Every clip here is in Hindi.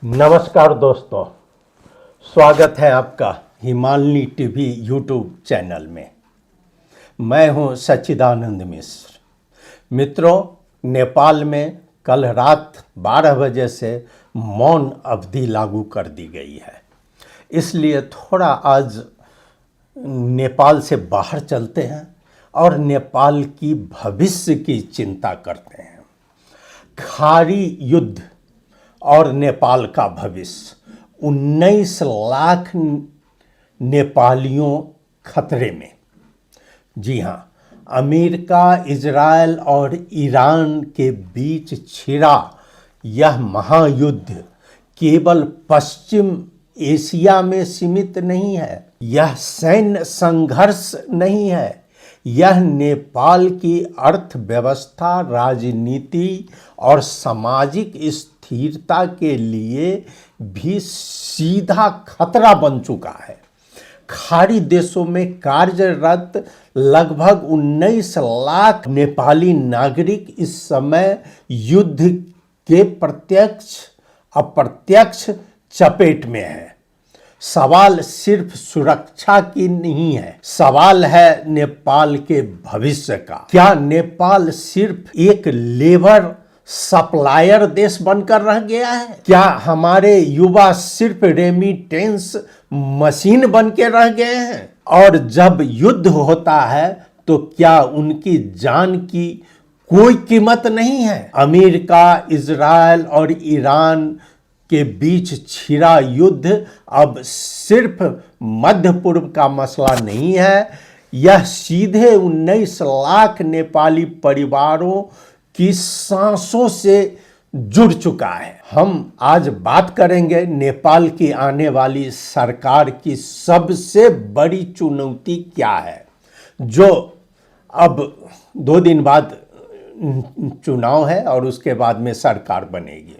नमस्कार दोस्तों, स्वागत है आपका हिमालनी टीवी यूट्यूब चैनल में। मैं हूं सच्चिदानंद मिश्र। मित्रों, नेपाल में कल रात 12 बजे से मौन अवधि लागू कर दी गई है। इसलिए थोड़ा आज नेपाल से बाहर चलते हैं और नेपाल की भविष्य की चिंता करते हैं। खाड़ी युद्ध और नेपाल का भविष्य। 19 लाख नेपालियों खतरे में। जी हाँ, अमेरिका, इजराइल और ईरान के बीच छिड़ा यह महायुद्ध केवल पश्चिम एशिया में सीमित नहीं है। यह सैन्य संघर्ष नहीं है, यह नेपाल की अर्थव्यवस्था, राजनीति और सामाजिक स्थिरता के लिए भी सीधा खतरा बन चुका है। खाड़ी देशों में कार्यरत लगभग 19 लाख नेपाली नागरिक इस समय युद्ध के प्रत्यक्ष अप्रत्यक्ष चपेट में हैं। सवाल सिर्फ सुरक्षा की नहीं है, सवाल है नेपाल के भविष्य का। क्या नेपाल सिर्फ एक लेबर सप्लायर देश बनकर रह गया है? क्या हमारे युवा सिर्फ रेमिटेंस मशीन बन के रह गए हैं? और जब युद्ध होता है तो क्या उनकी जान की कोई कीमत नहीं है? अमेरिका, इजराइल और ईरान के बीच छिड़ा युद्ध अब सिर्फ मध्य पूर्व का मसला नहीं है, यह सीधे 19 लाख नेपाली परिवारों की सांसों से जुड़ चुका है। हम आज बात करेंगे नेपाल की आने वाली सरकार की सबसे बड़ी चुनौती क्या है, जो अब 2 दिन बाद चुनाव है और उसके बाद में सरकार बनेगी।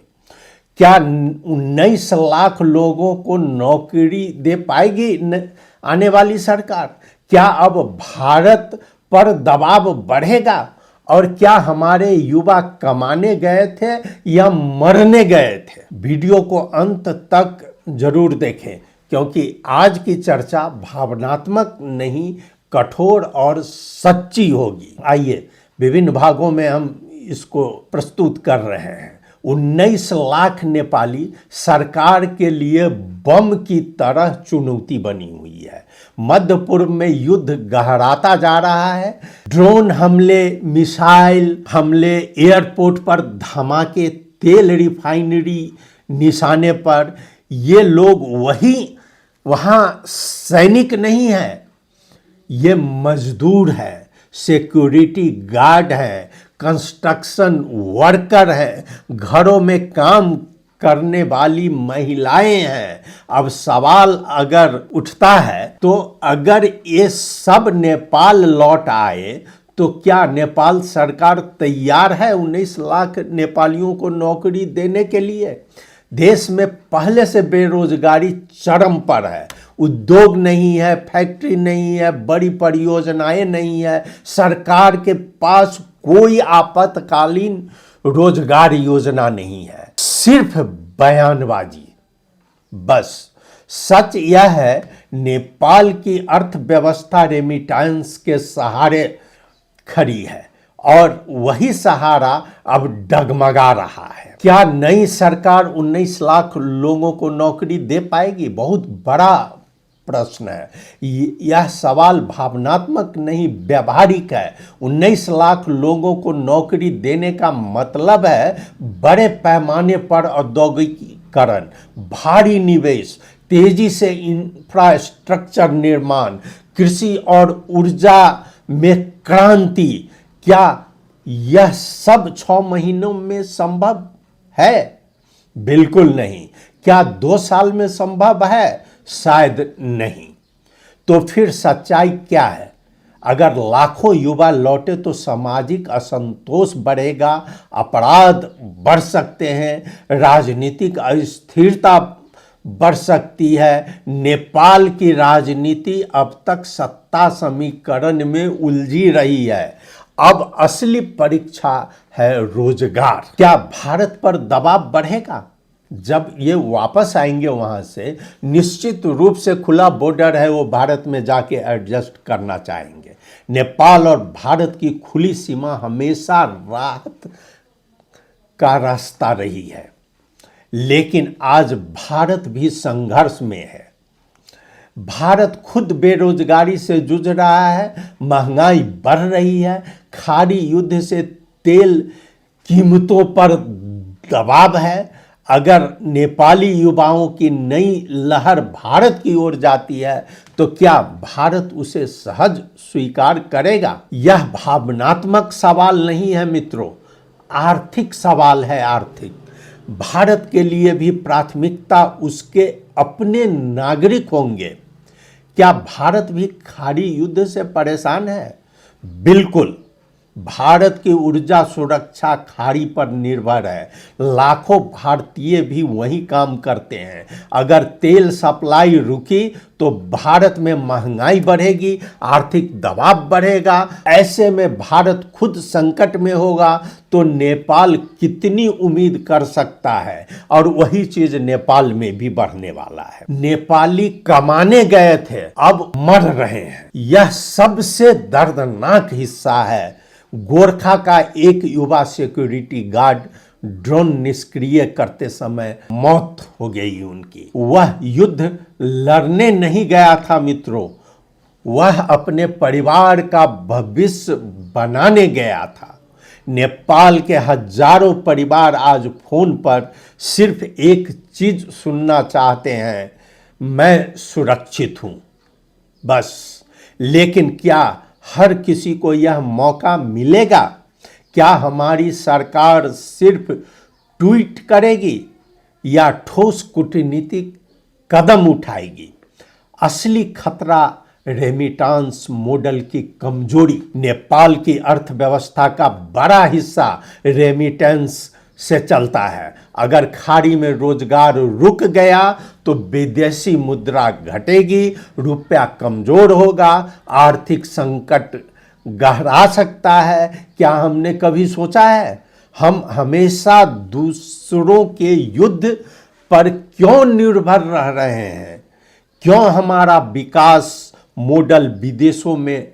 क्या 19 लाख लोगों को नौकरी दे पाएगी आने वाली सरकार? क्या अब भारत पर दबाव बढ़ेगा? और क्या हमारे युवा कमाने गए थे या मरने गए थे? वीडियो को अंत तक जरूर देखें, क्योंकि आज की चर्चा भावनात्मक नहीं, कठोर और सच्ची होगी। आइए, विभिन्न भागों में हम इसको प्रस्तुत कर रहे हैं। 19 लाख नेपाली सरकार के लिए बम की तरह चुनौती बनी हुई है। मध्य पूर्व में युद्ध गहराता जा रहा है। ड्रोन हमले, मिसाइल हमले, एयरपोर्ट पर धमाके, तेल रिफाइनरी निशाने पर। ये लोग वहाँ सैनिक नहीं है, ये मजदूर है, सिक्योरिटी गार्ड है, कंस्ट्रक्शन वर्कर है, घरों में काम करने वाली महिलाएं हैं। अब सवाल अगर उठता है तो अगर ये सब नेपाल लौट आए तो क्या नेपाल सरकार तैयार है 19 लाख नेपालियों को नौकरी देने के लिए? देश में पहले से बेरोजगारी चरम पर है। उद्योग नहीं है, फैक्ट्री नहीं है, बड़ी परियोजनाएं नहीं है, सरकार के पास कोई आपातकालीन रोजगार योजना नहीं है, सिर्फ बयानबाजी बस। सच यह है, नेपाल की अर्थव्यवस्था रेमिटेंस के सहारे खड़ी है और वही सहारा अब डगमगा रहा है। क्या नई सरकार 19 लाख लोगों को नौकरी दे पाएगी? बहुत बड़ा प्रश्न है। यह सवाल भावनात्मक नहीं, व्यावहारिक है। 19 लाख लोगों को नौकरी देने का मतलब है बड़े पैमाने पर औद्योगिकीकरण, भारी निवेश, तेजी से इंफ्रास्ट्रक्चर निर्माण, कृषि और ऊर्जा में क्रांति। क्या यह सब 6 महीनों में संभव है? बिल्कुल नहीं। क्या 2 साल में संभव है? शायद नहीं। तो फिर सच्चाई क्या है? अगर लाखों युवा लौटे तो सामाजिक असंतोष बढ़ेगा, अपराध बढ़ सकते हैं, राजनीतिक अस्थिरता बढ़ सकती है। नेपाल की राजनीति अब तक सत्ता समीकरण में उलझी रही है। अब असली परीक्षा है रोजगार। क्या भारत पर दबाव बढ़ेगा? जब ये वापस आएंगे वहाँ से, निश्चित रूप से खुला बॉर्डर है, वो भारत में जाके एडजस्ट करना चाहेंगे। नेपाल और भारत की खुली सीमा हमेशा राहत का रास्ता रही है, लेकिन आज भारत भी संघर्ष में है। भारत खुद बेरोजगारी से जूझ रहा है, महंगाई बढ़ रही है, खाड़ी युद्ध से तेल कीमतों पर दबाव है। अगर नेपाली युवाओं की नई लहर भारत की ओर जाती है तो क्या भारत उसे सहज स्वीकार करेगा? यह भावनात्मक सवाल नहीं है मित्रों, आर्थिक सवाल है। आर्थिक भारत के लिए भी प्राथमिकता उसके अपने नागरिक होंगे। क्या भारत भी खाड़ी युद्ध से परेशान है? बिल्कुल। भारत की ऊर्जा सुरक्षा खाड़ी पर निर्भर है। लाखों भारतीय भी वही काम करते हैं। अगर तेल सप्लाई रुकी तो भारत में महंगाई बढ़ेगी, आर्थिक दबाव बढ़ेगा। ऐसे में भारत खुद संकट में होगा तो नेपाल कितनी उम्मीद कर सकता है? और वही चीज नेपाल में भी बढ़ने वाला है। नेपाली कमाने गए थे, अब मर रहे हैं। यह सबसे दर्दनाक हिस्सा है। गोरखा का एक युवा सिक्योरिटी गार्ड ड्रोन निष्क्रिय करते समय मौत हो गई उनकी। वह युद्ध लड़ने नहीं गया था मित्रों, वह अपने परिवार का भविष्य बनाने गया था। नेपाल के हजारों परिवार आज फोन पर सिर्फ एक चीज सुनना चाहते हैं, मैं सुरक्षित हूं, बस। लेकिन क्या हर किसी को यह मौका मिलेगा? क्या हमारी सरकार सिर्फ ट्वीट करेगी या ठोस कूटनीतिक कदम उठाएगी? असली खतरा रेमिटांस मॉडल की कमजोरी। नेपाल की अर्थव्यवस्था का बड़ा हिस्सा रेमिटेंस से चलता है। अगर खाड़ी में रोजगार रुक गया तो विदेशी मुद्रा घटेगी, रुपया कमजोर होगा, आर्थिक संकट गहरा सकता है। क्या हमने कभी सोचा है हम हमेशा दूसरों के युद्ध पर क्यों निर्भर रह रहे हैं? क्यों हमारा विकास मॉडल विदेशों में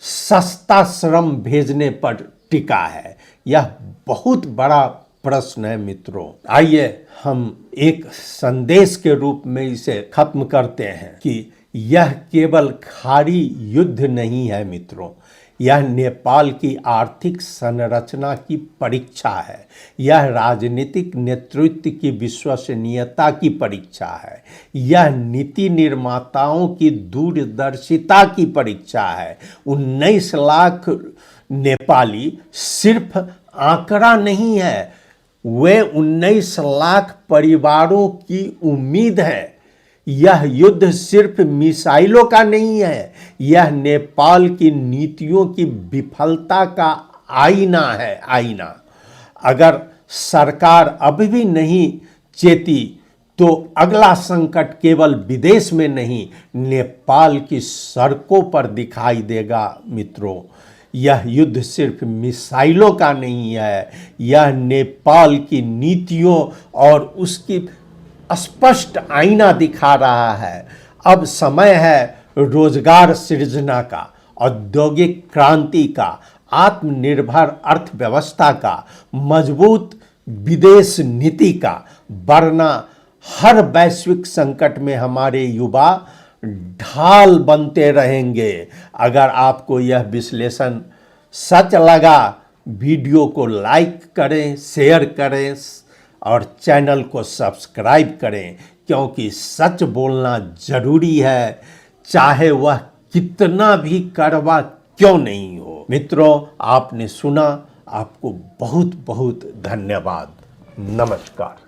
सस्ता श्रम भेजने पर टिका है? यह बहुत बड़ा प्रश्न है मित्रों। आइए हम एक संदेश के रूप में इसे खत्म करते हैं कि यह केवल खाड़ी युद्ध नहीं है मित्रों, यह नेपाल की आर्थिक संरचना की परीक्षा है। यह राजनीतिक नेतृत्व की विश्वसनीयता की परीक्षा है। यह नीति निर्माताओं की दूरदर्शिता की परीक्षा है। 19 लाख नेपाली सिर्फ आंकड़ा नहीं है, वे 19 लाख परिवारों की उम्मीद है। यह युद्ध सिर्फ मिसाइलों का नहीं है, यह नेपाल की नीतियों की विफलता का आईना है, आईना। अगर सरकार अभी भी नहीं चेती तो अगला संकट केवल विदेश में नहीं, नेपाल की सड़कों पर दिखाई देगा मित्रों। यह युद्ध सिर्फ मिसाइलों का नहीं है, यह नेपाल की नीतियों और उसकी स्पष्ट आईना दिखा रहा है। अब समय है रोजगार सृजना का, औद्योगिक क्रांति का, आत्मनिर्भर अर्थव्यवस्था का, मजबूत विदेश नीति का, वरना हर वैश्विक संकट में हमारे युवा ढाल बनते रहेंगे। अगर आपको यह विश्लेषण सच लगा, वीडियो को लाइक करें, शेयर करें और चैनल को सब्सक्राइब करें, क्योंकि सच बोलना जरूरी है, चाहे वह कितना भी कड़वा क्यों नहीं हो। मित्रों, आपने सुना, आपको बहुत बहुत धन्यवाद। नमस्कार।